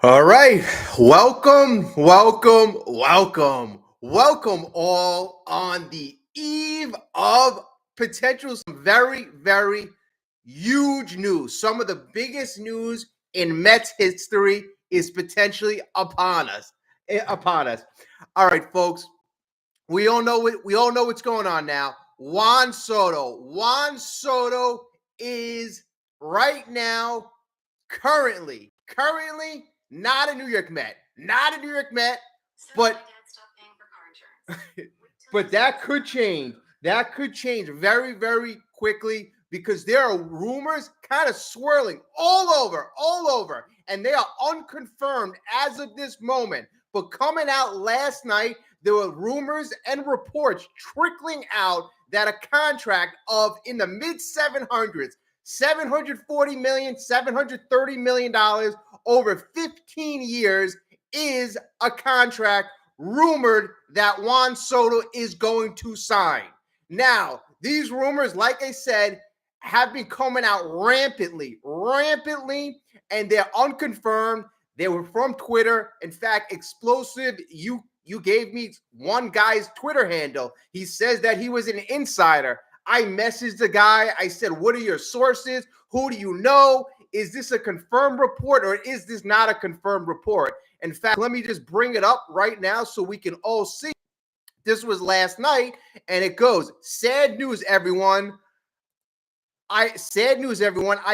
All right. Welcome all on the eve of potential some very, very huge news. Some of the biggest news in Mets history is potentially upon us. All right, folks. We all know what's going on now. Juan Soto is right now currently not a New York Met, but but that could change. That could change very, very quickly because there are rumors kind of swirling all over, and they are unconfirmed as of this moment. But coming out last night, there were rumors and reports trickling out that a contract of in the mid 700s, $740 million, $730 million over 15 years is a contract rumored that Juan Soto is going to sign. Now, these rumors, like I said, have been coming out rampantly, and they're unconfirmed. They were from Twitter. In fact, Explosive, you gave me one guy's Twitter handle. He says that he was an insider. I messaged the guy. I said, what are your sources? Who do you know? Is this a confirmed report or is this not a confirmed report? In fact, let me just bring it up right now so we can all see. This was last night, and it goes, sad news, everyone. I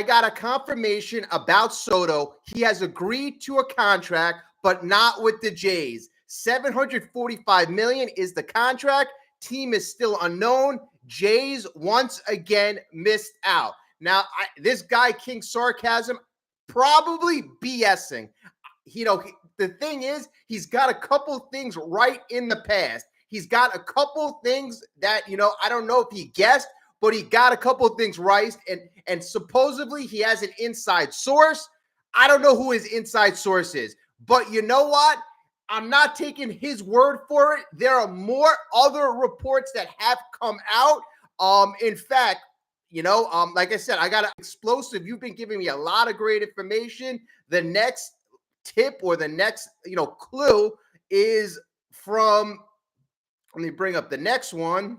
got a confirmation about Soto. He has agreed to a contract, but not with the Jays. $745 million is the contract. Team is still unknown. Jays once again missed out. Now, this guy, King Sarcasm, probably BSing. The thing is, he's got a couple things right in the past. He's got a couple things that, I don't know if he guessed, but he got a couple things right. And supposedly he has an inside source. I don't know who his inside source is, but you know what? I'm not taking his word for it. There are more other reports that have come out. In fact, like I said, I got an Explosive. You've been giving me a lot of great information. The next tip or the next, clue is from, let me bring up the next one.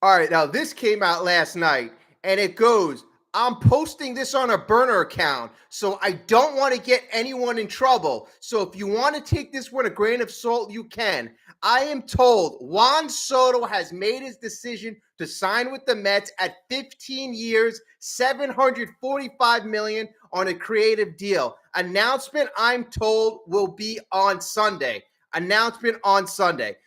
All right, now this came out last night, and it goes, I'm posting this on a burner account, so I don't want to get anyone in trouble. So if you want to take this with a grain of salt, you can. I am told Juan Soto has made his decision to sign with the Mets at 15 years, $745 million on a creative deal. Announcement, I'm told, will be on Sunday.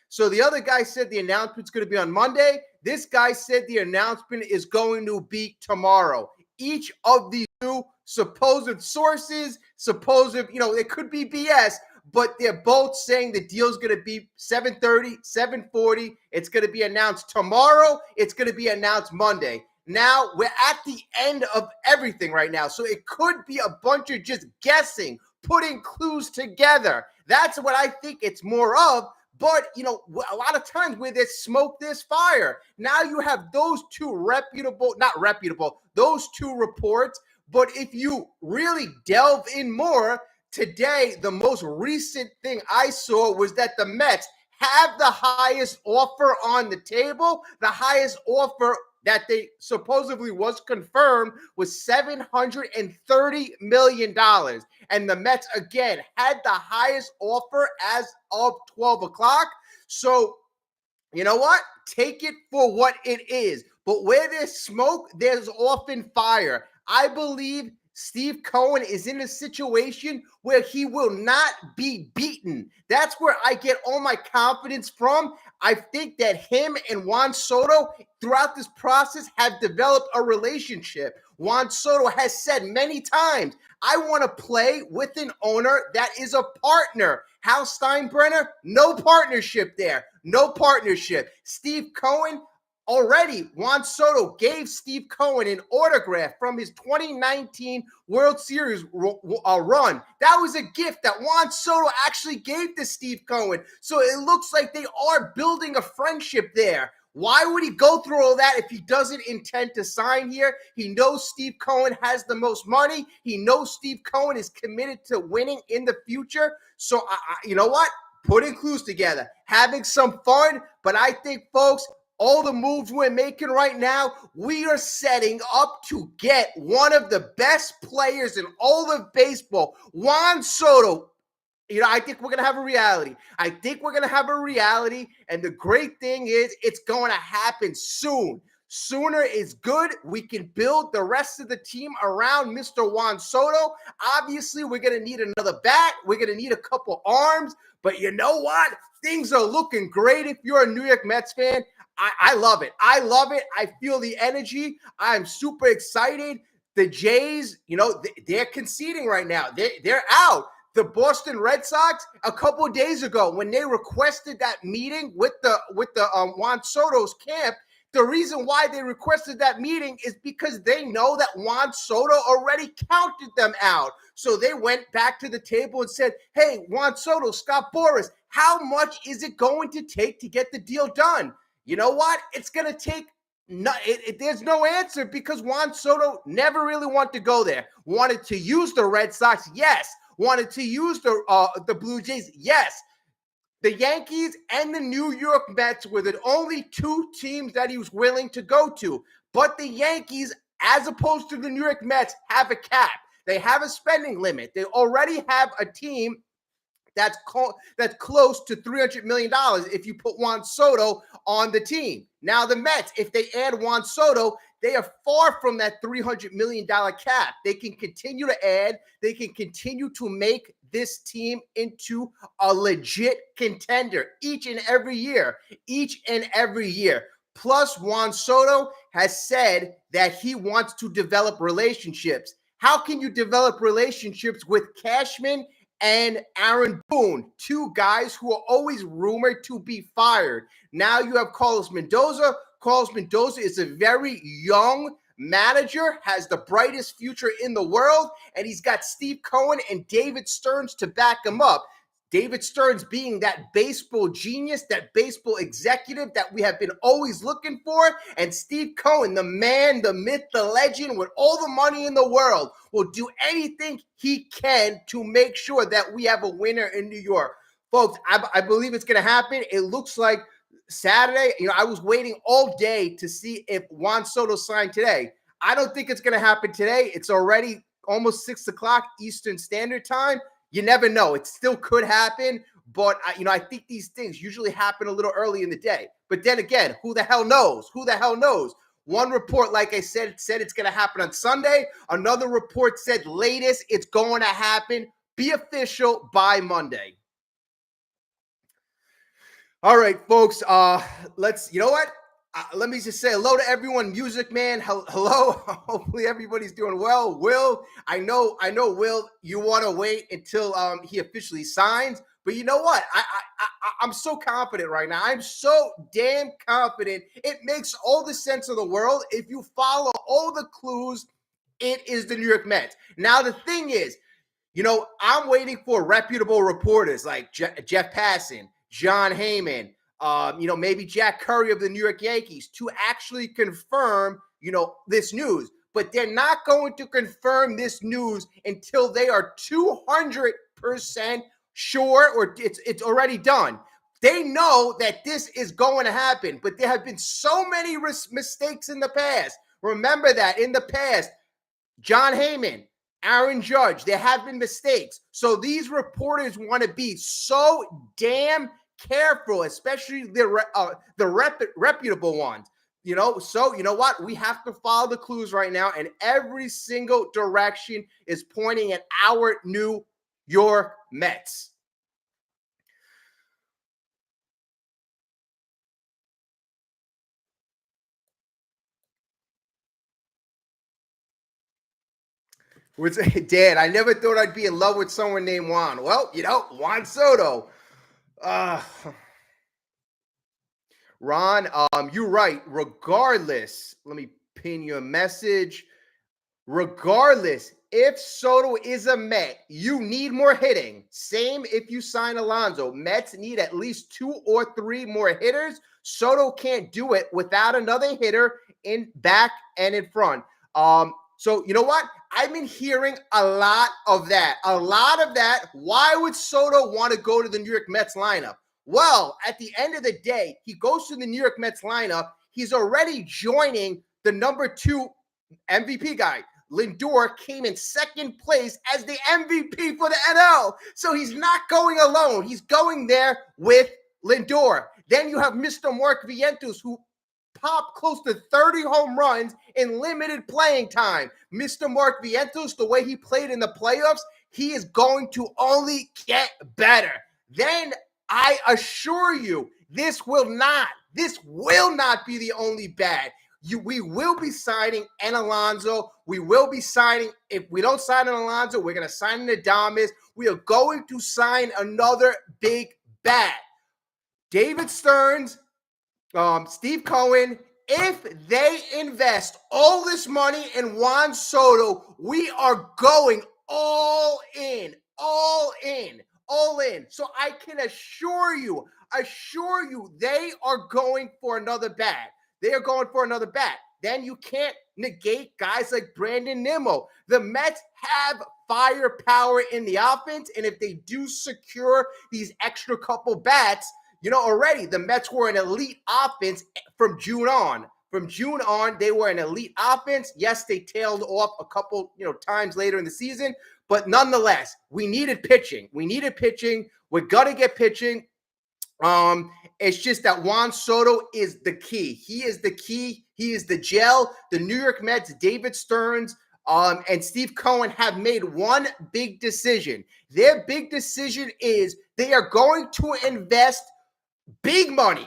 So the other guy said the announcement's going to be on Monday. This guy said the announcement is going to be tomorrow. Each of these two supposed sources, it could be BS, but they're both saying the deal's going to be 730, 740. It's going to be announced tomorrow. It's going to be announced Monday. Now, we're at the end of everything right now, so it could be a bunch of just guessing, putting clues together. That's what I think it's more of. But, a lot of times where there's smoke, there's fire. Now you have those two those two reports. But if you really delve in more, today, the most recent thing I saw was that the Mets have the highest offer on the table. The highest offer that they supposedly was confirmed was $730 million. And the Mets, again, had the highest offer as of 12 o'clock. So, you know what? Take it for what it is. But where there's smoke, there's often fire. I believe Steve Cohen is in a situation where he will not be beaten. That's where I get all my confidence from. I think that him and Juan Soto throughout this process have developed a relationship. Juan Soto has said many times, I want to play with an owner that is a partner. Hal Steinbrenner, no partnership there. No partnership. Steve Cohen, already Juan Soto gave Steve Cohen an autograph from his 2019 World Series run. That was a gift that Juan Soto actually gave to Steve Cohen. So it looks like they are building a friendship there. Why would he go through all that if he doesn't intend to sign here? He knows Steve Cohen has the most money. He knows Steve Cohen is committed to winning in the future. So, you know what? Putting clues together, having some fun. But I think, folks, all the moves we're making right now, we are setting up to get one of the best players in all of baseball, Juan Soto. I think we're going to have a reality. And the great thing is it's going to happen soon. Sooner is good. We can build the rest of the team around Mr. Juan Soto. Obviously, we're going to need another bat. We're going to need a couple arms. But you know what? Things are looking great if you're a New York Mets fan. I love it. I feel the energy. I'm super excited. The Jays, they're conceding right now. They're out. The Boston Red Sox, a couple of days ago, when they requested that meeting with the Juan Soto's camp, the reason why they requested that meeting is because they know that Juan Soto already counted them out. So they went back to the table and said, hey, Juan Soto, Scott Boras, how much is it going to take to get the deal done? You know what? It's going to take there's no answer because Juan Soto never really wanted to go there. Wanted to use the Red Sox, yes. Wanted to use the Blue Jays, yes. The Yankees and the New York Mets were the only two teams that he was willing to go to. But the Yankees, as opposed to the New York Mets, have a cap. They have a spending limit. They already have a team that's close to $300 million if you put Juan Soto on the team. Now the Mets, if they add Juan Soto, they are far from that $300 million cap. They can continue to add. They can continue to make this team into a legit contender each and every year. Plus, Juan Soto has said that he wants to develop relationships. How can you develop relationships with Cashman and Aaron Boone, two guys who are always rumored to be fired? Now you have Carlos Mendoza. Carlos Mendoza is a very young manager, has the brightest future in the world, and he's got Steve Cohen and David Stearns to back him up. David Stearns being that baseball genius, that baseball executive that we have been always looking for, and Steve Cohen, the man, the myth, the legend, with all the money in the world, will do anything he can to make sure that we have a winner in New York. Folks, I believe it's going to happen. It looks like Saturday, I was waiting all day to see if Juan Soto signed today. I don't think it's going to happen today. It's already almost 6 o'clock Eastern Standard Time. You never know. It still could happen, but I think these things usually happen a little early in the day. But then again, who the hell knows? One report, like I said it's going to happen on Sunday. Another report said latest it's going to happen, be official by Monday. All right, folks, let me just say hello to everyone. Music Man, hello. Hopefully everybody's doing well. Will, I know, Will, you want to wait until he officially signs, but you know what? I'm so confident right now. I'm so damn confident. It makes all the sense of the world. If you follow all the clues, it is the New York Mets. Now, the thing is, I'm waiting for reputable reporters like Jeff Passan, John Heyman, maybe Jack Curry of the New York Yankees to actually confirm, this news. But they're not going to confirm this news until they are 200% sure or it's already done. They know that this is going to happen, but there have been so many mistakes in the past. Remember that in the past, John Heyman, Aaron Judge, there have been mistakes. So these reporters want to be so damn careful, especially the reputable ones. So you know what? We have to follow the clues right now, and every single direction is pointing at our New York Mets. Dad, I never thought I'd be in love with someone named Juan. Well, Juan Soto. Ron, you're right. Regardless, let me pin you a message. Regardless, if Soto is a Met, you need more hitting. Same if you sign Alonso. Mets need at least 2 or 3 more hitters. Soto can't do it without another hitter in back and in front. So you know what? I've been hearing a lot of that. A lot of that. Why would Soto want to go to the New York Mets lineup? Well, at the end of the day, he goes to the New York Mets lineup. He's already joining the number 2 MVP guy. Lindor came in second place as the MVP for the NL. So he's not going alone. He's going there with Lindor. Then you have Mr. Mark Vientos, who popped close to 30 home runs in limited playing time. Mr. Mark Vientos, the way he played in the playoffs, he is going to only get better. Then I assure you, this will not be the only bat. We will be signing an Alonso. We will be signing, if we don't sign an Alonso, we're going to sign an Adames. We are going to sign another big bat. David Stearns, Steve Cohen, if they invest all this money in Juan Soto, we are going all in. So I can assure you, they are going for another bat. Then you can't negate guys like Brandon Nimmo. The Mets have firepower in the offense, and if they do secure these extra couple bats, already the Mets were an elite offense from June on. From June on, they were an elite offense. Yes, they tailed off a couple, times later in the season, but nonetheless, we needed pitching. We're gonna get pitching. It's just that Juan Soto is the key. He is the key. He is the gel. The New York Mets, David Stearns, and Steve Cohen have made one big decision. Their big decision is they are going to invest big money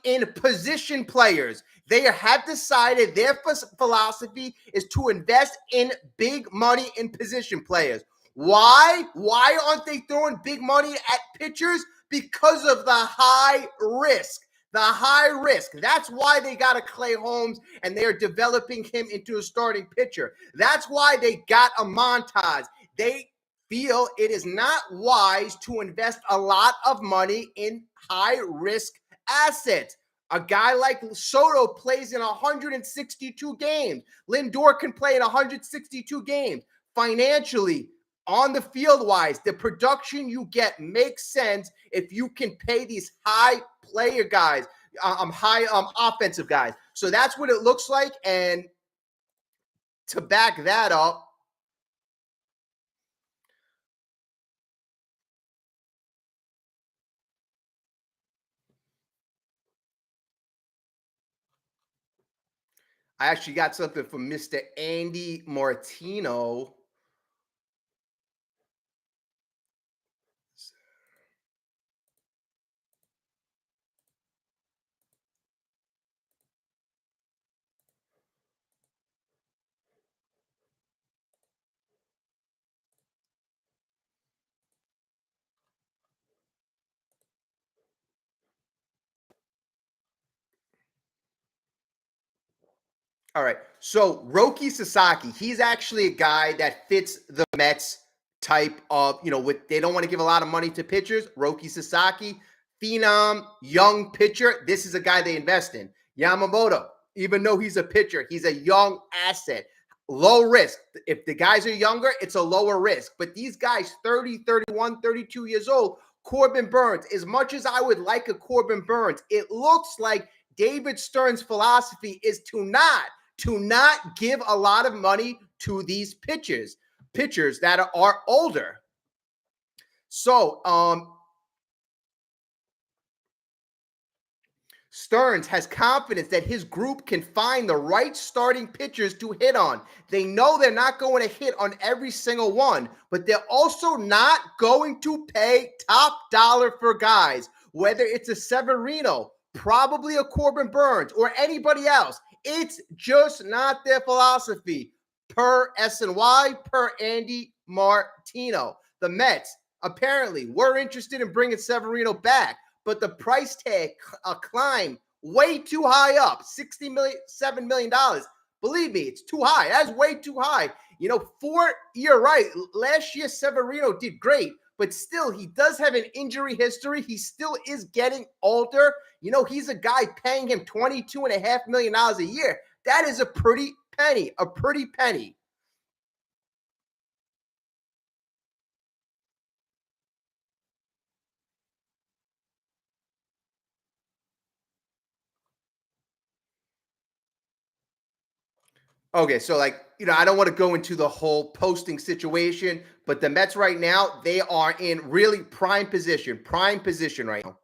in position players. They have decided their philosophy is to invest in big money in position players. Why? Why aren't they throwing big money at pitchers? Because of the high risk. That's why they got a Clay Holmes and they're developing him into a starting pitcher. That's why they got a Montas. They feel it is not wise to invest a lot of money in high-risk assets. A guy like Soto plays in 162 games. Lindor can play in 162 games. Financially, on the field-wise, the production you get makes sense if you can pay these high player guys, high offensive guys. So that's what it looks like. And to back that up, I actually got something from Mr. Andy Martino. All right. So Roki Sasaki, he's actually a guy that fits the Mets type of, they don't want to give a lot of money to pitchers. Roki Sasaki, phenom, young pitcher. This is a guy they invest in. Yamamoto, even though he's a pitcher, he's a young asset. Low risk. If the guys are younger, it's a lower risk. But these guys, 30, 31, 32 years old, Corbin Burns, as much as I would like a Corbin Burns, it looks like David Stern's philosophy is to not give a lot of money to these pitchers that are older. So, Stearns has confidence that his group can find the right starting pitchers to hit on. They know they're not going to hit on every single one, but they're also not going to pay top dollar for guys, whether it's a Severino, probably a Corbin Burns, or anybody else. It's just not their philosophy. Per SNY, per Andy Martino. The Mets apparently were interested in bringing Severino back, but the price tag climbed way too high up, $7 million. Believe me, it's too high. That's way too high. You're right. Last year, Severino did great, but still, he does have an injury history. He still is getting older. He's a guy paying him $22.5 million a year. That is a pretty penny. Okay, so I don't want to go into the whole posting situation, but the Mets right now, they are in really prime position right now.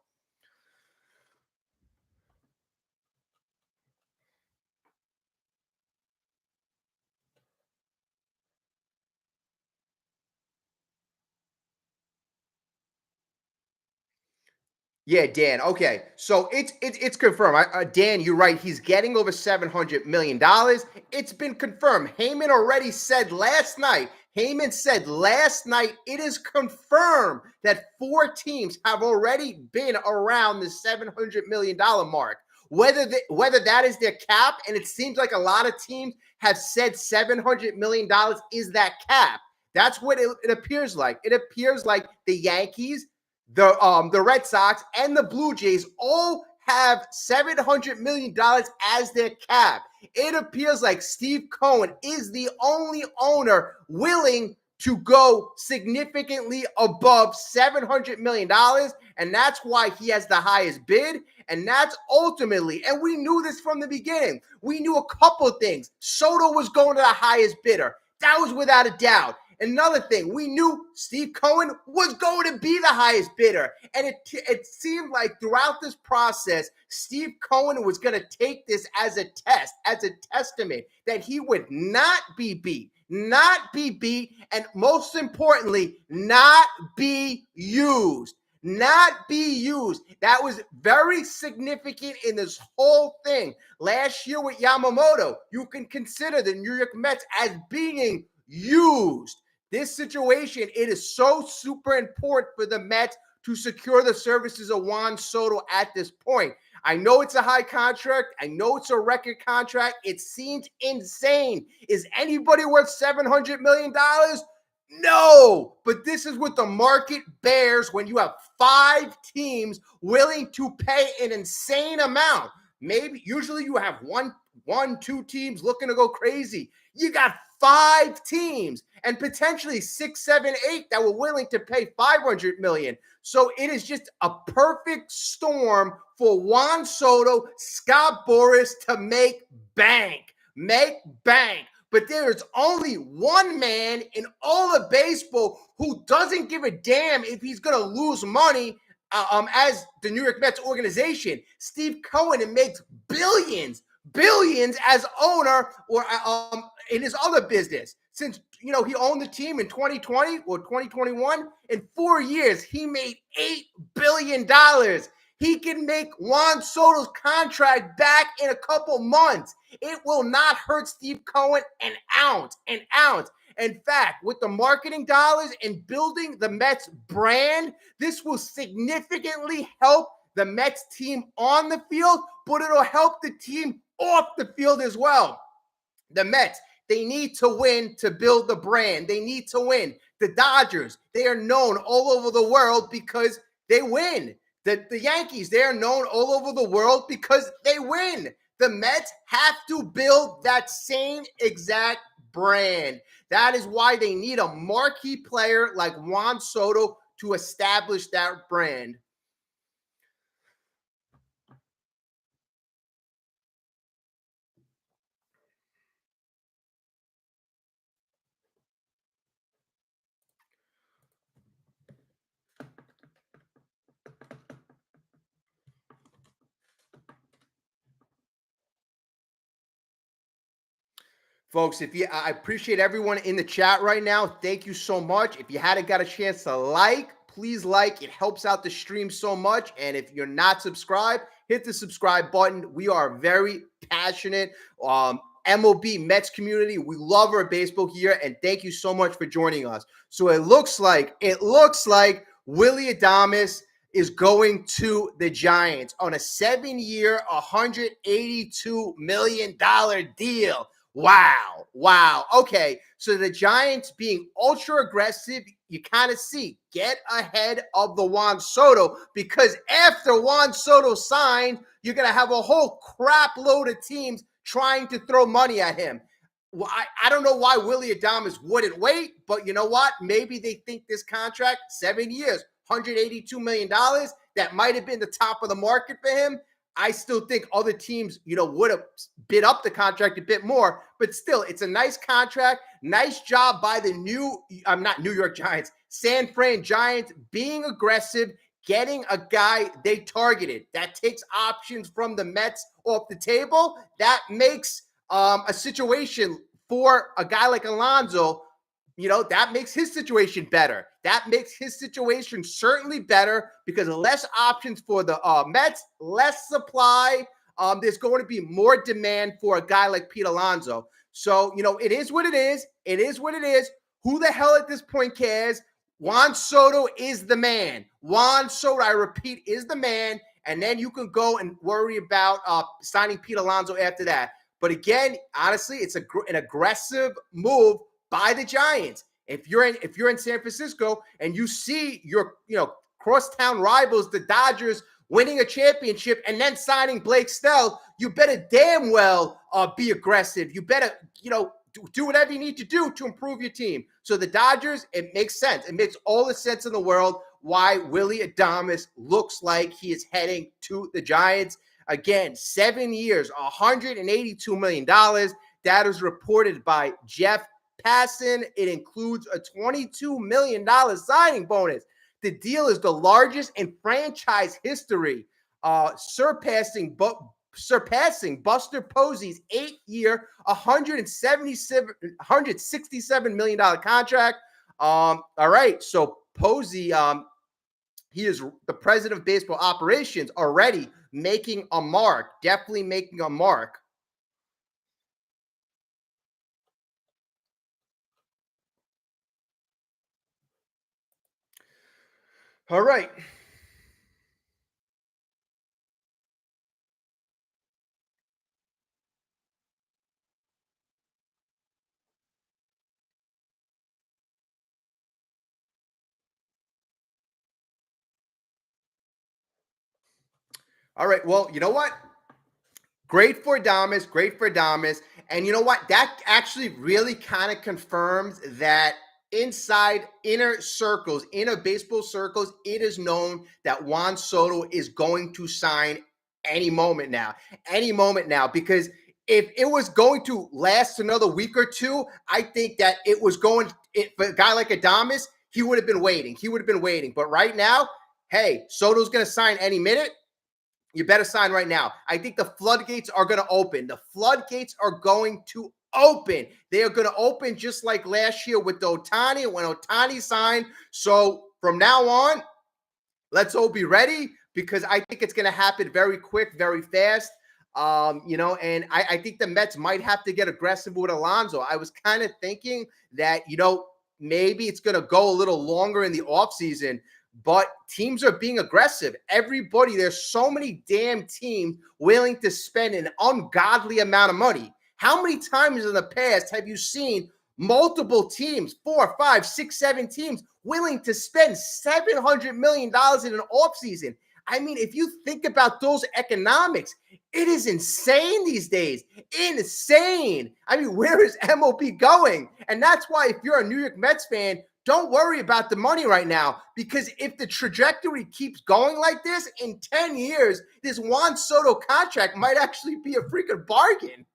Yeah, Dan. Okay, so it's confirmed. Dan, you're right. He's getting over $700 million. It's been confirmed. Heyman already said last night. It is confirmed that 4 teams have already been around the $700 million mark. Whether that is their cap, and it seems like a lot of teams have said $700 million is that cap. That's what it appears like. It appears like the Yankees, the Red Sox, and the Blue Jays all have $700 million as their cap. It appears like Steve Cohen is the only owner willing to go significantly above $700 million, and that's why he has the highest bid, and that's ultimately, and we knew this from the beginning. We knew a couple of things. Soto was going to the highest bidder. That was without a doubt. Another thing, we knew Steve Cohen was going to be the highest bidder. And it seemed like throughout this process, Steve Cohen was going to take this as a test, as a testament that he would not be beat, and most importantly, not be used. That was very significant in this whole thing. Last year with Yamamoto, you can consider the New York Mets as being used. This situation, it is so super important for the Mets to secure the services of Juan Soto at this point. I know it's a high contract. I know it's a record contract. It seems insane. Is anybody worth $700 million? No, but this is what the market bears when you have 5 teams willing to pay an insane amount. Usually you have one, 2 teams looking to go crazy. You got 5 teams and potentially 6, 7, 8 that were willing to pay $500 million. So it is just a perfect storm for Juan Soto, Scott Boras to make bank. But there is only one man in all of baseball who doesn't give a damn if he's going to lose money as the New York Mets organization. Steve Cohen, it makes billions as owner or in his other business. Since he owned the team in 2020 or 2021, in 4 years he made $8 billion. He can make Juan Soto's contract back in a couple months. It will not hurt Steve Cohen an ounce. In fact, with the marketing dollars and building the Mets brand, this will significantly help the Mets team on the field, but it'll help the team off the field as well. The Mets, they need to win to build the brand. They need to win. The Dodgers, they are known all over the world because they win. The Yankees, they are known all over the world because they win. The Mets have to build that same exact brand. That is why they need a marquee player like Juan Soto to establish that brand. Folks, I appreciate everyone in the chat right now. Thank you so much. If you hadn't got a chance to please like. It helps out the stream so much. And if you're not subscribed, hit the subscribe button. We are very passionate MLB Mets community. We love our baseball here, and thank you so much for joining us. So it looks like Willie Adames is going to the Giants on a 7-year, $182 million deal. Wow. Wow. Okay. So the Giants being ultra aggressive, you kind of see get ahead of the Juan Soto, because after Juan Soto signed, you're going to have a whole crap load of teams trying to throw money at him. Well, I don't know why Willie Adames wouldn't wait, but you know what? Maybe they think this contract, 7 years, $182 million, that might have been the top of the market for him. I still think other teams, would have bid up the contract a bit more, but still, it's a nice contract. Nice job by the not New York Giants, San Fran Giants being aggressive, getting a guy they targeted. That takes options from the Mets off the table. That makes a situation for a guy like Alonso, that makes his situation better. That makes his situation certainly better because less options for the Mets, less supply. There's going to be more demand for a guy like Pete Alonso. So, it is what it is. It is what it is. Who the hell at this point cares? Juan Soto is the man. Juan Soto, I repeat, is the man. And then you can go and worry about signing Pete Alonso after that. But again, honestly, it's an aggressive move by the Giants. If you're in San Francisco and you see your crosstown rivals, the Dodgers, winning a championship and then signing Blake Snell, you better damn well be aggressive. You better do whatever you need to do to improve your team. So the Dodgers, it makes sense. It makes all the sense in the world why Willie Adames looks like he is heading to the Giants. Again, 7 years, $182 million. That is reported by Jeff Passan. It includes a $22 million signing bonus. The deal is the largest in franchise history, surpassing Buster Posey's 8-year, $167 million contract. All right, so Posey, he is the president of baseball operations, already making a mark, definitely making a mark. All right. All right. Well, you know what? Great for Adames. Great for Adames. And you know what? That actually really kind of confirms that inside inner baseball circles, it is known that Juan Soto is going to sign any moment now. Because if it was going to last another week or two, I think that it was for a guy like Adames, he would have been waiting. But right now, hey, Soto's going to sign any minute. You better sign right now. I think the floodgates are going to open. They are going to open just like last year with Ohtani, when Ohtani signed. So from now on, let's all be ready, because I think it's going to happen very quick, very fast. And I think the Mets might have to get aggressive with Alonso. I was kind of thinking that, maybe it's going to go a little longer in the offseason. But teams are being aggressive. There's so many damn teams willing to spend an ungodly amount of money. How many times in the past have you seen multiple teams, 4, 5, 6, 7 teams, willing to spend $700 million in an offseason? I mean, if you think about those economics, it is insane these days. Insane. I mean, where is MLB going? And that's why if you're a New York Mets fan, don't worry about the money right now, because if the trajectory keeps going like this, in 10 years, this Juan Soto contract might actually be a freaking bargain.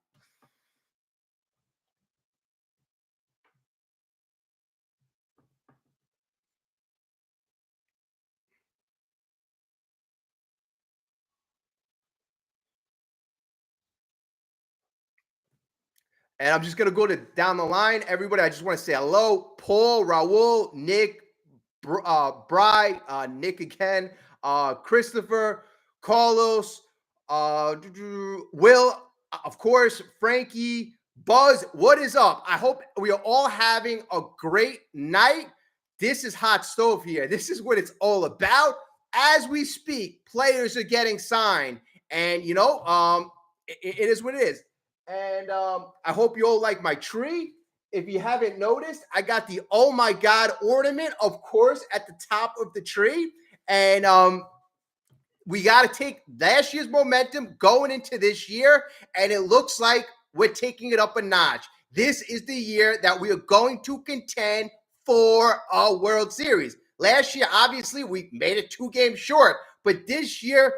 And I'm just going to go down the line. Everybody, I just want to say hello. Paul, Raul, Nick, Bry, Nick again, Christopher, Carlos, Will, of course, Frankie, Buzz. What is up? I hope we are all having a great night. This is Hot Stove here. This is what it's all about. as we speak, players are getting signed, and it is what it is. And I hope you all like my tree. If you haven't noticed, I got the oh my god ornament, of course, at the top of the tree, and we got to take last year's momentum going into this year, and it looks like we're taking it up a notch. This is the year that we are going to contend for a World Series. Last year, obviously, we made it 2 games short, but this year,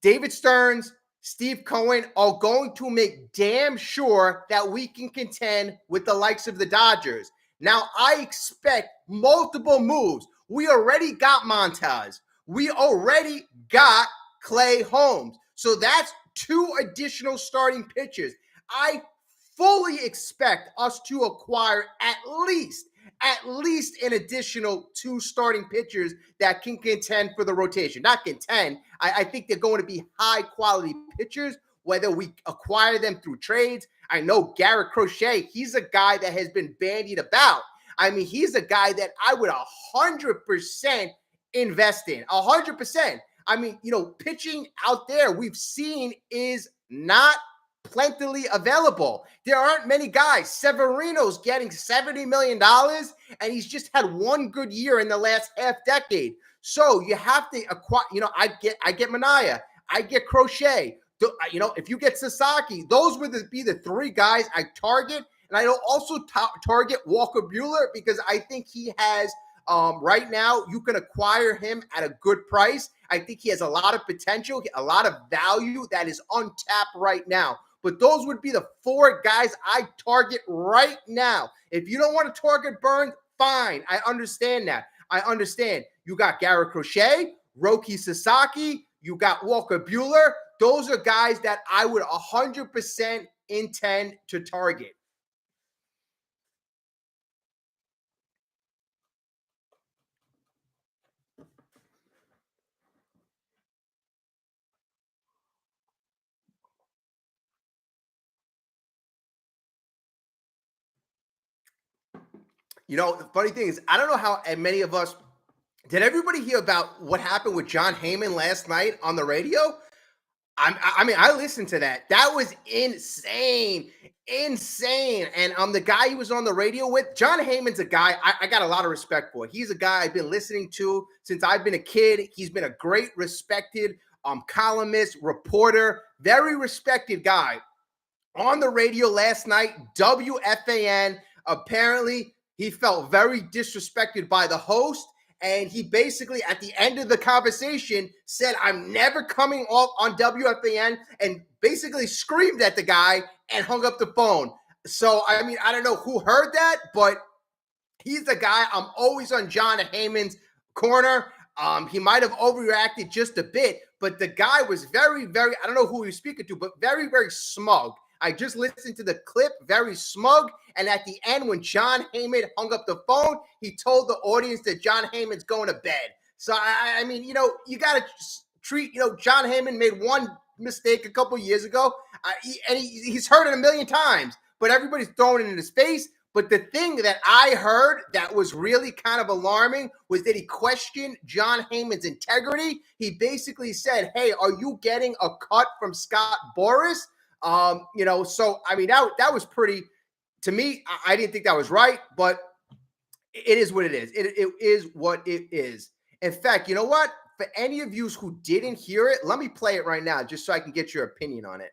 David Stearns, Steve Cohen are going to make damn sure that we can contend with the likes of the Dodgers. Now, I expect multiple moves. We already got Montez. We already got Clay Holmes. So that's 2 additional starting pitchers. I fully expect us to acquire at least an additional 2 starting pitchers that can contend for the rotation. Not contend. I think they're going to be high quality pitchers, whether we acquire them through trades. I know Garrett Crochet, he's a guy that has been bandied about. I mean, he's a guy that I would 100% invest in. 100%. I mean, pitching out there we've seen is not plentifully available. There aren't many guys. Severino's getting $70 million, and he's just had 1 good year in the last half decade. So you have to acquire, I get Manaea, I get Crochet. If you get Sasaki, those would be the 3 guys I target. And I also target Walker Buehler because I think he has, right now, you can acquire him at a good price. I think he has a lot of potential, a lot of value that is untapped right now. But those would be the 4 guys I target right now. If you don't want to target Burns, fine. I understand that. I understand. You got Garrett Crochet, Roki Sasaki, you got Walker Buehler. Those are guys that I would 100% intend to target. The funny thing is, I don't know how many of us did everybody hear about what happened with John Heyman last night on the radio? I mean, I listened to that. That was insane. And the guy he was on the radio with, John Heyman's a guy I got a lot of respect for. He's a guy I've been listening to since I've been a kid. He's been a great, respected columnist, reporter, very respected guy. On the radio last night, WFAN, apparently he felt very disrespected by the host. And he basically, at the end of the conversation, said, I'm never coming off on WFAN, and basically screamed at the guy and hung up the phone. So, I mean, I don't know who heard that, but he's the guy. I'm always on John Heyman's corner. He might have overreacted just a bit, but the guy was very, very, I don't know who he was speaking to, but very, very smug. I just listened to the clip, very smug. And at the end, when John Heyman hung up the phone, he told the audience that John Heyman's going to bed. So, I mean, you got to treat, John Heyman made one mistake a couple years ago, and he's heard it a million times, but everybody's throwing it in his face. But the thing that I heard that was really kind of alarming was that he questioned John Heyman's integrity. He basically said, hey, are you getting a cut from Scott Boras? So, I mean, that was pretty, to me, I didn't think that was right, but it is what it is. It is what it is. In fact, you know what? For any of you who didn't hear it, let me play it right now just so I can get your opinion on it.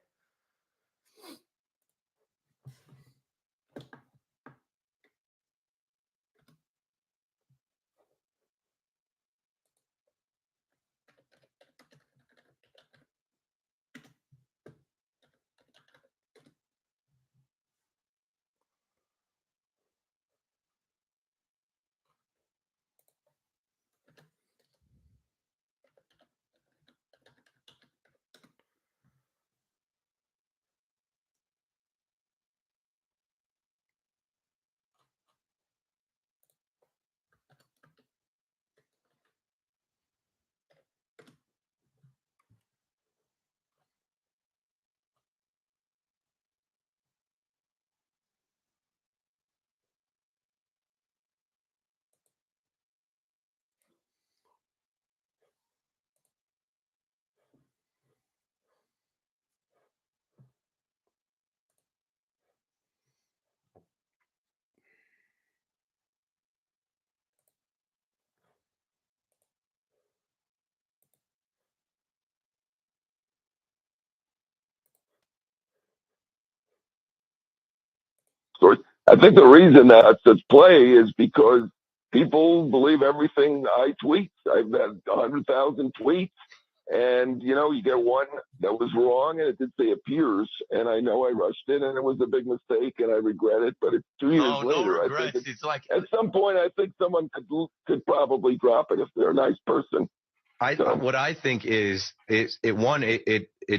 source. I think the reason that's at play is because people believe everything I tweet. I've had 100,000 tweets, and you get one that was wrong, and it did say appears, and I know I rushed it, and it was a big mistake, and I regret it. But it's 2 years later. No regrets. I think it's like at some point, I think someone could probably drop it if they're a nice person. What I think is it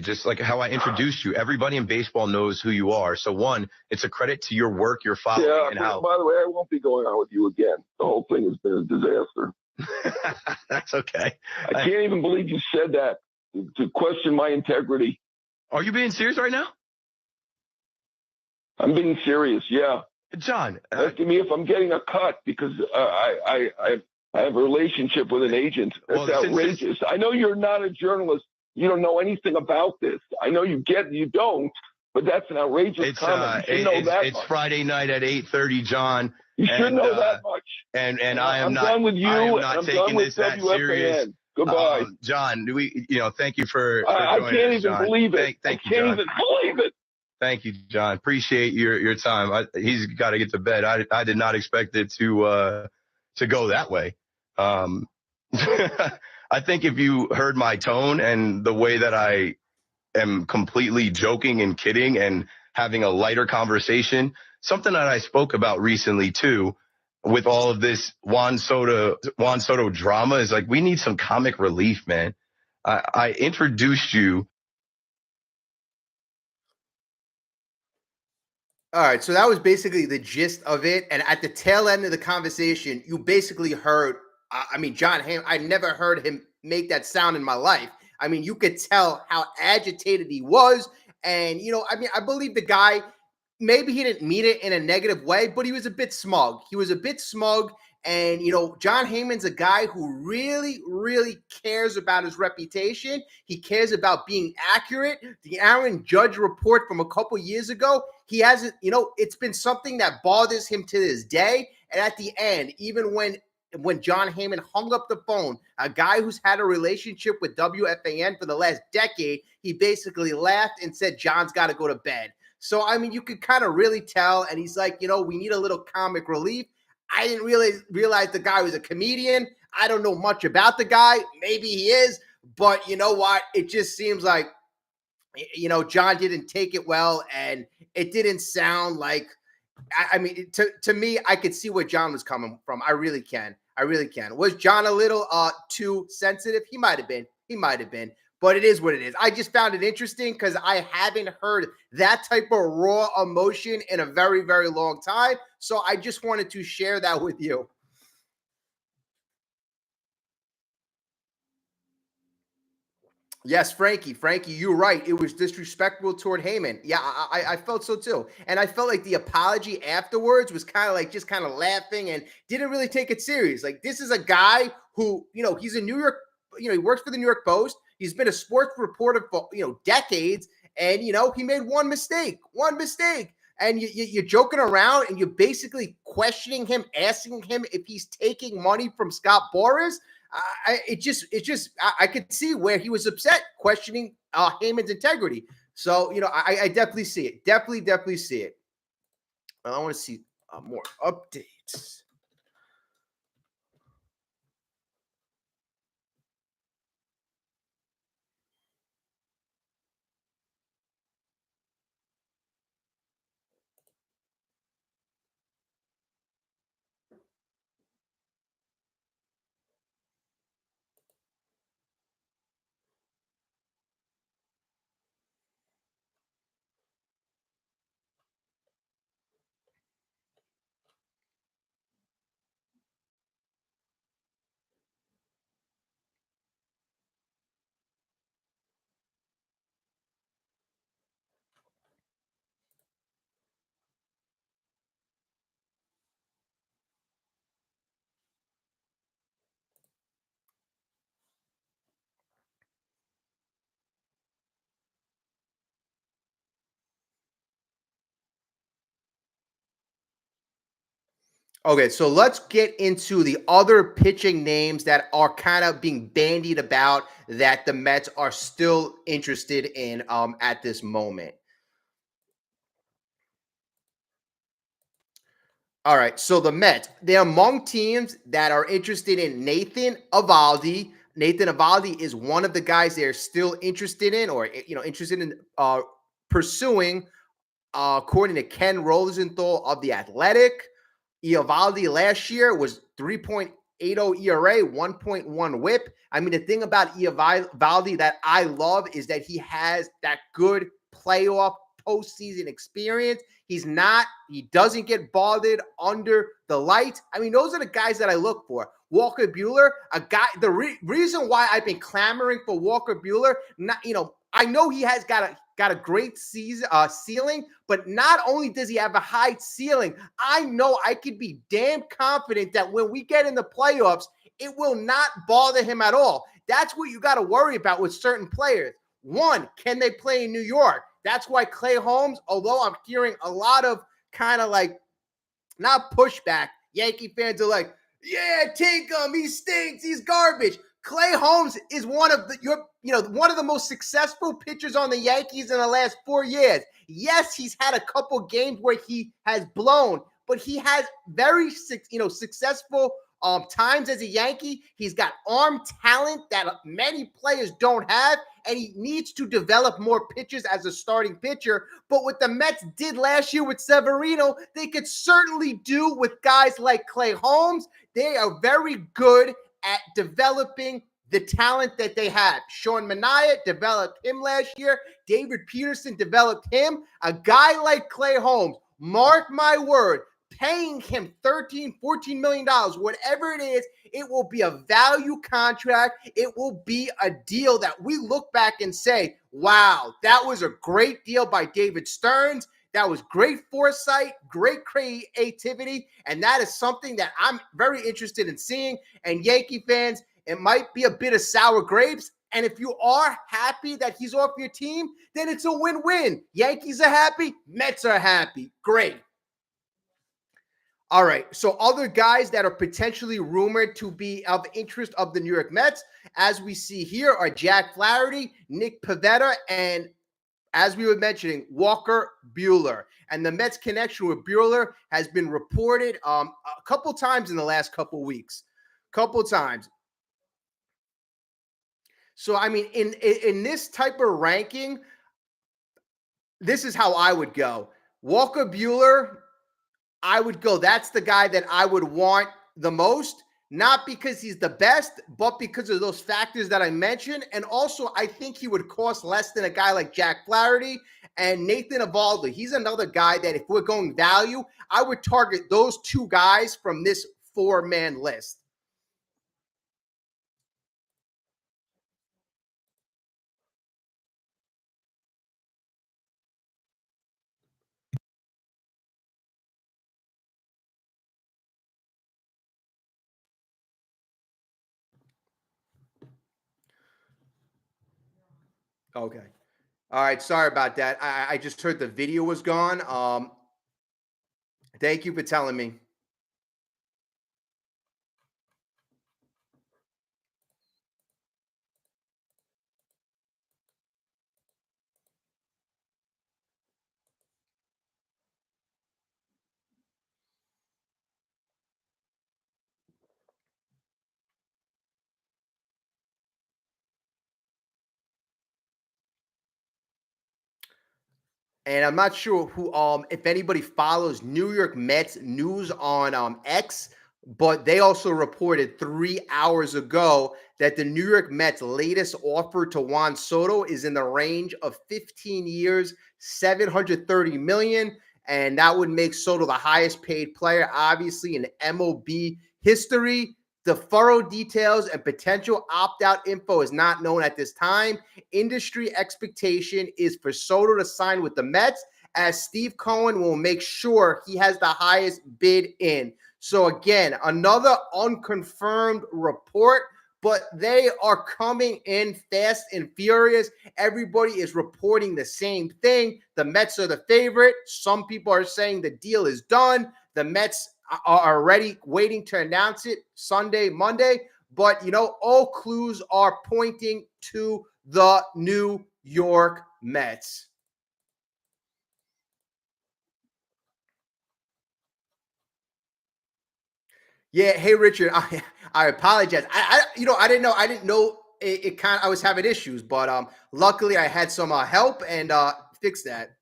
just like how I introduced you. Everybody in baseball knows who you are. So one, it's a credit to your work, your following, and how. By the way, I won't be going on with you again. The whole thing has been a disaster. That's okay. I can't even believe you said that to question my integrity. Are you being serious right now? I'm being serious. Yeah, John. Asking me if I'm getting a cut because I have a relationship with an agent. That's outrageous. I know you're not a journalist. You don't know anything about this. I know you don't, but that's an outrageous comment. You should know that it's much. Friday night at 8:30, John. You should know that much. And I'm done with you. I'm not taking this that WFAN. serious. Goodbye. John, thank you for I joining can't us, even John. believe it. Thank I you, can't John. even believe it. Thank you, John. Appreciate your time. He's got to get to bed. I did not expect it to go that way. I think if you heard my tone and the way that I am completely joking and kidding and having a lighter conversation, something that I spoke about recently too, with all of this Juan Soto drama, is like, we need some comic relief, man. I introduced you. All right, so that was basically the gist of it. And at the tail end of the conversation, you basically heard, John Heyman, I never heard him make that sound in my life. I mean, you could tell how agitated he was. And, I believe the guy, maybe he didn't mean it in a negative way, but he was a bit smug. And, John Heyman's a guy who really, really cares about his reputation. He cares about being accurate. The Aaron Judge report from a couple years ago, he hasn't, it's been something that bothers him to this day. And at the end, even when John Heyman hung up the phone, a guy who's had a relationship with WFAN for the last decade, he basically laughed and said, John's got to go to bed. So, you could kind of really tell. And he's like, we need a little comic relief. I didn't realize the guy was a comedian. I don't know much about the guy. Maybe he is. But you know what? It just seems like, John didn't take it well. And it didn't sound like, to me, I could see where John was coming from. I really can. Was John a little too sensitive? He might have been. But it is what it is. I just found it interesting because I haven't heard that type of raw emotion in a very, very long time. So I just wanted to share that with you. Yes, Frankie, you're right. It was disrespectful toward Heyman. Yeah, I felt so too. And I felt like the apology afterwards was kind of like just kind of laughing and didn't really take it serious. Like, this is a guy who, he's in New York, he works for the New York Post. He's been a sports reporter for, decades. And, he made one mistake. And you're joking around and you're basically questioning him, asking him if he's taking money from Scott Boras. I could see where he was upset, questioning Heyman's integrity. So, I definitely see it. Definitely see it. I want to see more updates. Okay, so let's get into the other pitching names that are kind of being bandied about that the Mets are still interested in at this moment. All right, so the Mets, they're among teams that are interested in Nathan Eovaldi. Nathan Eovaldi is one of the guys they're still interested in, or interested in pursuing. According to Ken Rosenthal of The Athletic, Eovaldi last year was 3.80 ERA, 1.1 WHIP. I mean, the thing about Eovaldi that I love is that he has that good playoff postseason experience. He doesn't get bothered under the lights. I mean, those are the guys that I look for. Walker Buehler, a guy, reason why I've been clamoring for Walker Buehler, I know he has got a great ceiling, but not only does he have a high ceiling, I know I could be damn confident that when we get in the playoffs, it will not bother him at all. That's what you got to worry about with certain players. One, can they play in New York? That's why Clay Holmes, although I'm hearing a lot of kind of like, not pushback, Yankee fans are like, yeah, take him. He stinks. He's garbage. Clay Holmes is one of the most successful pitchers on the Yankees in the last 4 years. Yes, he's had a couple games where he has blown, but he has very successful times as a Yankee. He's got arm talent that many players don't have, and he needs to develop more pitches as a starting pitcher. But what the Mets did last year with Severino, they could certainly do with guys like Clay Holmes. They are very good at developing the talent that they have. Sean Manaea developed him last year. David Peterson developed him. A guy like Clay Holmes, mark my word, paying him $13, $14 million, whatever it is, it will be a value contract. It will be a deal that we look back and say, wow, that was a great deal by David Stearns. That was great foresight, great creativity, and that is something that I'm very interested in seeing. And Yankee fans, it might be a bit of sour grapes, and if you are happy that he's off your team, then it's a win-win. Yankees are happy, Mets are happy. Great. All right, so other guys that are potentially rumored to be of interest of the New York Mets, as we see here, are Jack Flaherty, Nick Pivetta, and as we were mentioning, Walker Buehler. And the Mets connection with Buehler has been reported a couple times in the last couple weeks. Couple times. So, I mean, in this type of ranking, this is how I would go. Walker Buehler, I would go. That's the guy that I would want the most. Not because he's the best, but because of those factors that I mentioned. And also, I think he would cost less than a guy like Jack Flaherty and Nathan Eovaldi. He's another guy that if we're going value, I would target those two guys from this four-man list. Okay. All right. Sorry about that. I just heard the video was gone. Thank you for telling me. And I'm not sure who, if anybody follows New York Mets news on X, but they also reported 3 hours ago that the New York Mets' latest offer to Juan Soto is in the range of 15 years, $730 million, and that would make Soto the highest paid player, obviously, in MLB history. The thorough details and potential opt-out info is not known at this time. Industry expectation is for Soto to sign with the Mets, as Steve Cohen will make sure he has the highest bid in. So again, another unconfirmed report, but they are coming in fast and furious. Everybody is reporting the same thing. The Mets are the favorite. Some people are saying the deal is done. The Mets are already waiting to announce it Sunday, Monday. But, all clues are pointing to the New York Mets. Yeah. Hey, Richard. I apologize. I didn't know it kind of, I was having issues, but luckily I had some help and fixed that.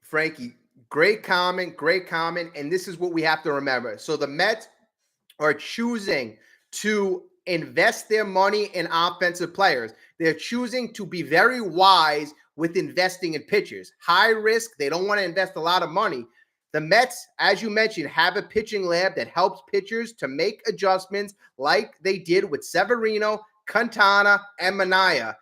Frankie, great comment, great comment. And this is what we have to remember. So the Mets are choosing to invest their money in offensive players. They're choosing to be very wise with investing in pitchers. High risk. They don't want to invest a lot of money. The Mets, as you mentioned, have a pitching lab that helps pitchers to make adjustments like they did with Severino, Quintana, and Manaea.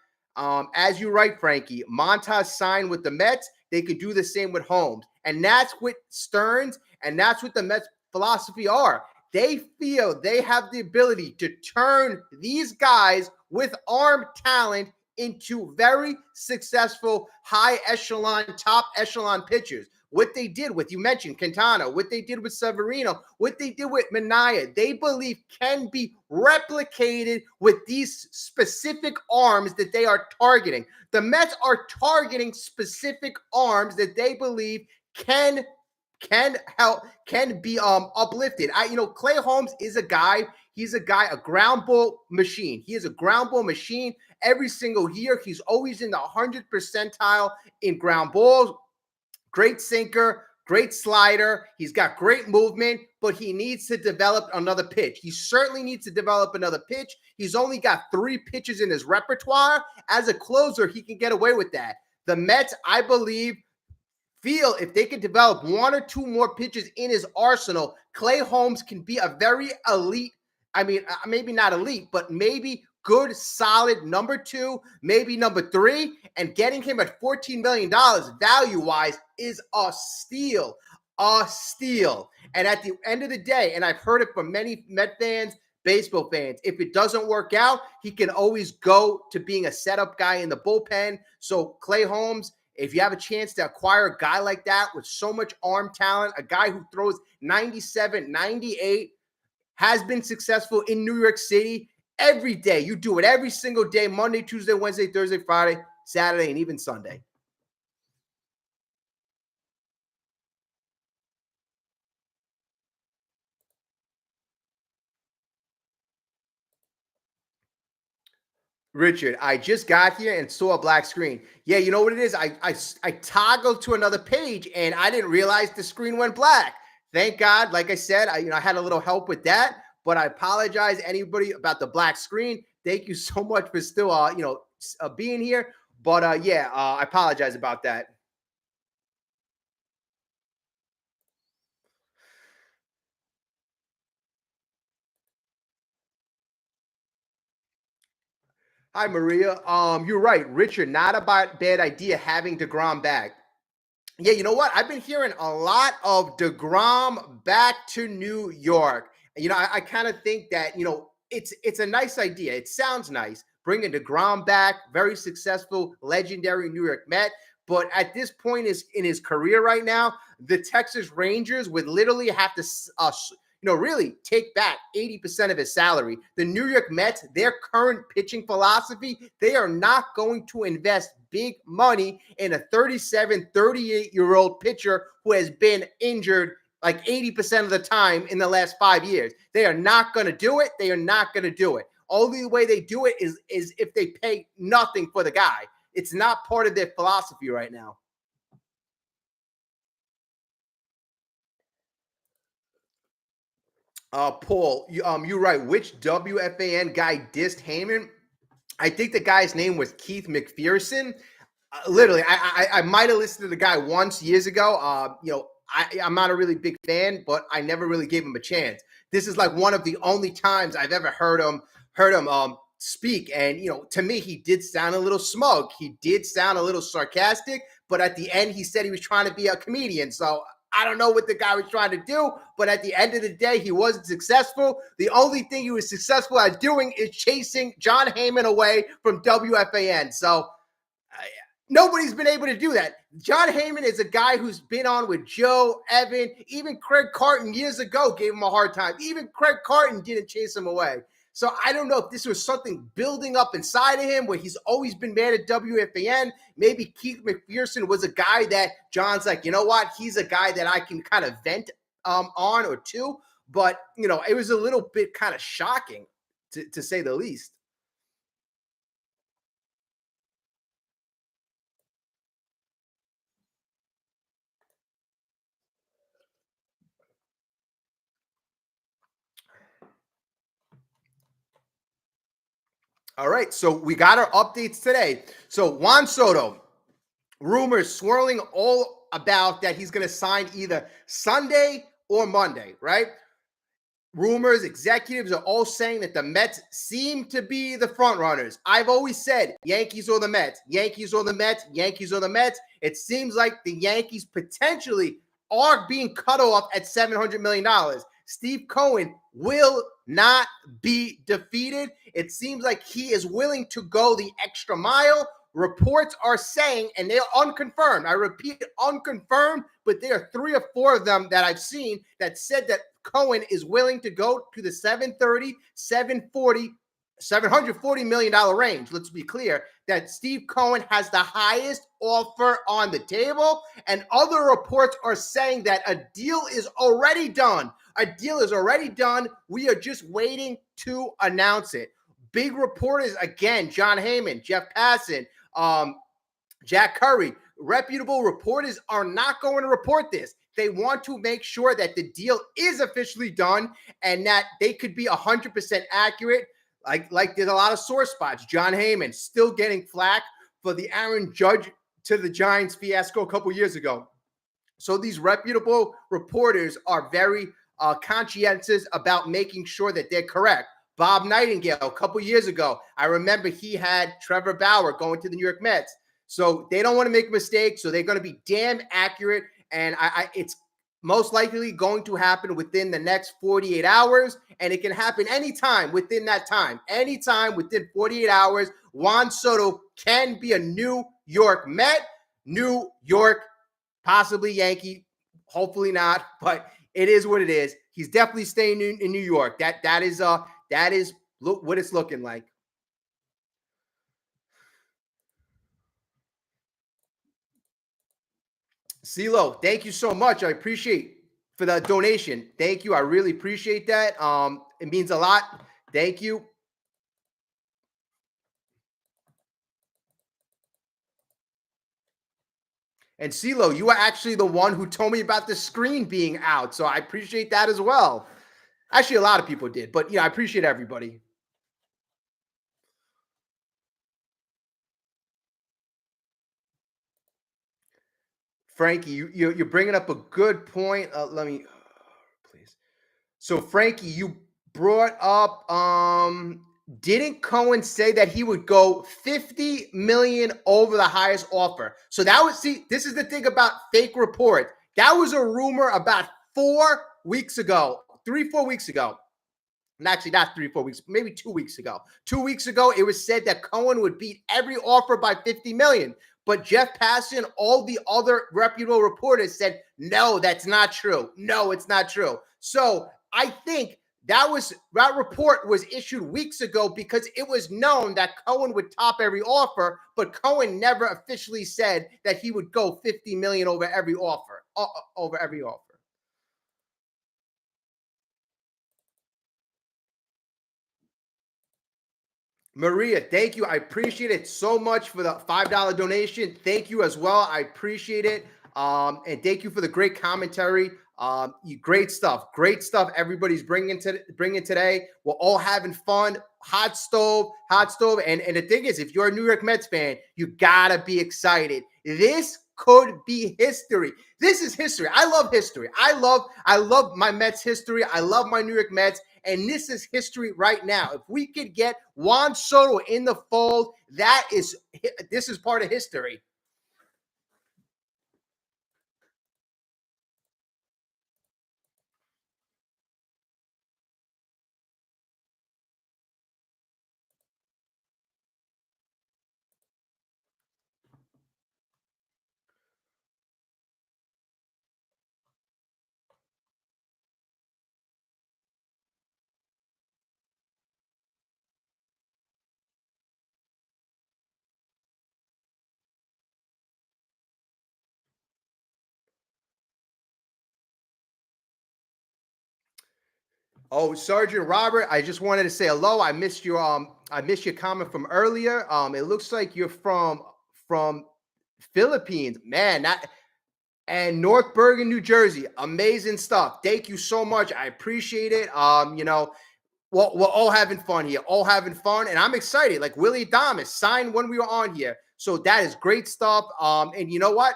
As you write, Frankie, Montas signed with the Mets. They could do the same with Holmes. And that's what Stearns and that's what the Mets philosophy are. They feel they have the ability to turn these guys with arm talent into very successful high echelon, top echelon pitchers. What they did with, you mentioned Quintana, what they did with Severino, what they did with Manaea, they believe can be replicated with these specific arms that they are targeting. The Mets are targeting specific arms that they believe can be uplifted. Clay Holmes is a guy. He's a ground ball machine. He is a ground ball machine every single year. He's always in the 100th percentile in ground balls. Great sinker, great slider. He's got great movement, but he needs to develop another pitch. He certainly needs to develop another pitch. He's only got 3 pitches in his repertoire. As a closer, he can get away with that. The Mets, I believe, feel if they can develop 1 or 2 more pitches in his arsenal, Clay Holmes can be a very elite, maybe not elite, but maybe good, solid number 2, maybe number 3, and getting him at $14 million value-wise is a steal. A steal. And at the end of the day, and I've heard it from many Met fans, baseball fans, if it doesn't work out, he can always go to being a setup guy in the bullpen. So Clay Holmes, if you have a chance to acquire a guy like that with so much arm talent, a guy who throws 97, 98, has been successful in New York City every day. You do it every single day, Monday, Tuesday, Wednesday, Thursday, Friday, Saturday, and even Sunday. Richard, I just got here and saw a black screen. Yeah, you know what it is? I toggled to another page and I didn't realize the screen went black. Thank God. Like I said, I had a little help with that, but I apologize anybody about the black screen. Thank you so much for still being here. But I apologize about that. Hi, Maria. You're right, Richard. Not a bad idea having DeGrom back. Yeah, you know what? I've been hearing a lot of DeGrom back to New York. I kind of think that it's a nice idea. It sounds nice bringing DeGrom back. Very successful, legendary New York Met. But at this point in his career right now, the Texas Rangers would literally have to really take back 80% of his salary. The New York Mets, their current pitching philosophy, they are not going to invest big money in a 37, 38-year-old pitcher who has been injured like 80% of the time in the last 5 years. They are not going to do it. They are not going to do it. Only way they do it is if they pay nothing for the guy. It's not part of their philosophy right now. Paul, you're right. Which WFAN guy dissed Heyman? I think the guy's name was Keith McPherson. Literally, I might have listened to the guy once years ago. I'm not a really big fan, but I never really gave him a chance. This is like one of the only times I've ever heard him speak. And, to me, he did sound a little smug. He did sound a little sarcastic, but at the end, he said he was trying to be a comedian. So I don't know what the guy was trying to do, but at the end of the day, he wasn't successful. The only thing he was successful at doing is chasing John Heyman away from WFAN. So Nobody's been able to do that. John Heyman is a guy who's been on with Joe, Evan, even Craig Carton years ago gave him a hard time. Even Craig Carton didn't chase him away. So I don't know if this was something building up inside of him where he's always been mad at WFAN. Maybe Keith McPherson was a guy that John's like, you know what? He's a guy that I can kind of vent on or to. But, you know, it was a little bit kind of shocking to say the least. All right, so we got our updates today. So Juan Soto, rumors swirling all about that he's going to sign either Sunday or Monday, right? Rumors, executives are all saying that the Mets seem to be the front runners. I've always said Yankees or the Mets, Yankees or the Mets, Yankees or the Mets. It seems like the Yankees potentially are being cut off at $700 million. Steve Cohen will not be defeated. It seems like he is willing to go the extra mile. Reports are saying, and they're unconfirmed. I repeat, unconfirmed, but there are 3 or 4 of them that I've seen that said that Cohen is willing to go to the $740 million range. Let's be clear that Steve Cohen has the highest offer on the table, and other reports are saying that a deal is already done. A deal is already done. We are just waiting to announce it. Big reporters, again, John Heyman, Jeff Passan, Jack Curry, reputable reporters are not going to report this. They want to make sure that the deal is officially done and that they could be 100% accurate. Like there's a lot of sore spots. John Heyman still getting flack for the Aaron Judge to the Giants fiasco a couple years ago. So these reputable reporters are very conscientious about making sure that they're correct. Bob Nightingale, a couple years ago, I remember he had Trevor Bauer going to the New York Mets. So they don't want to make mistakes. So they're going to be damn accurate. And it's most likely going to happen within the next 48 hours. And it can happen anytime within that time. Anytime within 48 hours, Juan Soto can be a New York Met, New York, possibly Yankee, hopefully not, but it is what it is. He's definitely staying in New York. That is what it's looking like. CeeLo, thank you so much. I appreciate for the donation. Thank you. I really appreciate that. It means a lot. Thank you. And CeeLo, you are actually the one who told me about the screen being out. So I appreciate that as well. Actually, a lot of people did, but I appreciate everybody. Frankie, you're bringing up a good point. Let me, please. So Frankie, you brought up, didn't Cohen say that he would go 50 million over the highest offer? So that was, this is the thing about fake report. That was a rumor about 4 weeks ago, 3-4 weeks ago. And actually, not 3-4 weeks, maybe 2 weeks ago. 2 weeks ago, it was said that Cohen would beat every offer by 50 million. But Jeff Passan, all the other reputable reporters said, no, that's not true. No, it's not true. So I think that report was issued weeks ago because it was known that Cohen would top every offer, but Cohen never officially said that he would go 50 million over every offer. Maria, thank you. I appreciate it so much for the $5 donation. Thank you as well. I appreciate it. And thank you for the great commentary. Great stuff. Great stuff everybody's bringing today. We're all having fun. Hot stove. And the thing is, if you're a New York Mets fan, you got to be excited. This could be history. This is history. I love history. I love my Mets history. I love my New York Mets. And this is history right now. If we could get Juan Soto in the fold, this is part of history. Oh, Sergeant Robert, I just wanted to say hello. I missed your comment from earlier. It looks like you're from Philippines, man. And North Bergen, New Jersey. Amazing stuff. Thank you so much. I appreciate it. We're all having fun here, all having fun, and I'm excited. Like Willie Adames signed when we were on here, so that is great stuff. And you know what?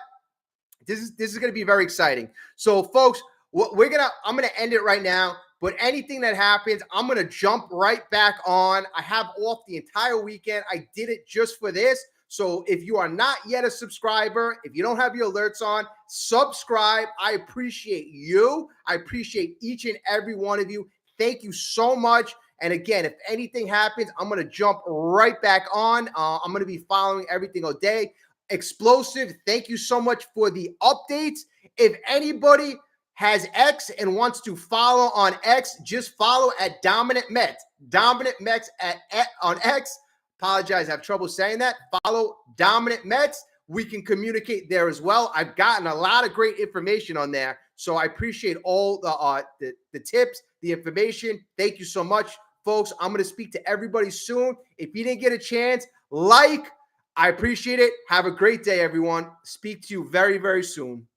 This is going to be very exciting. So, folks, I'm gonna end it right now. But anything that happens, I'm gonna jump right back on. I have off the entire weekend. I did it just for this. So if you are not yet a subscriber, if you don't have your alerts on, subscribe. I appreciate you. I appreciate each and every one of you. Thank you so much. And again, if anything happens, I'm going to jump right back on. I'm going to be following everything all day. Explosive, thank you so much for the updates. If anybody has X and wants to follow on X, just follow at Dominant METS. Dominant METS on X. Apologize, I have trouble saying that. Follow Dominant METS. We can communicate there as well. I've gotten a lot of great information on there, so I appreciate all the tips, the information. Thank you so much, folks. I'm going to speak to everybody soon. If you didn't get a chance, I appreciate it. Have a great day, everyone. Speak to you very, very soon.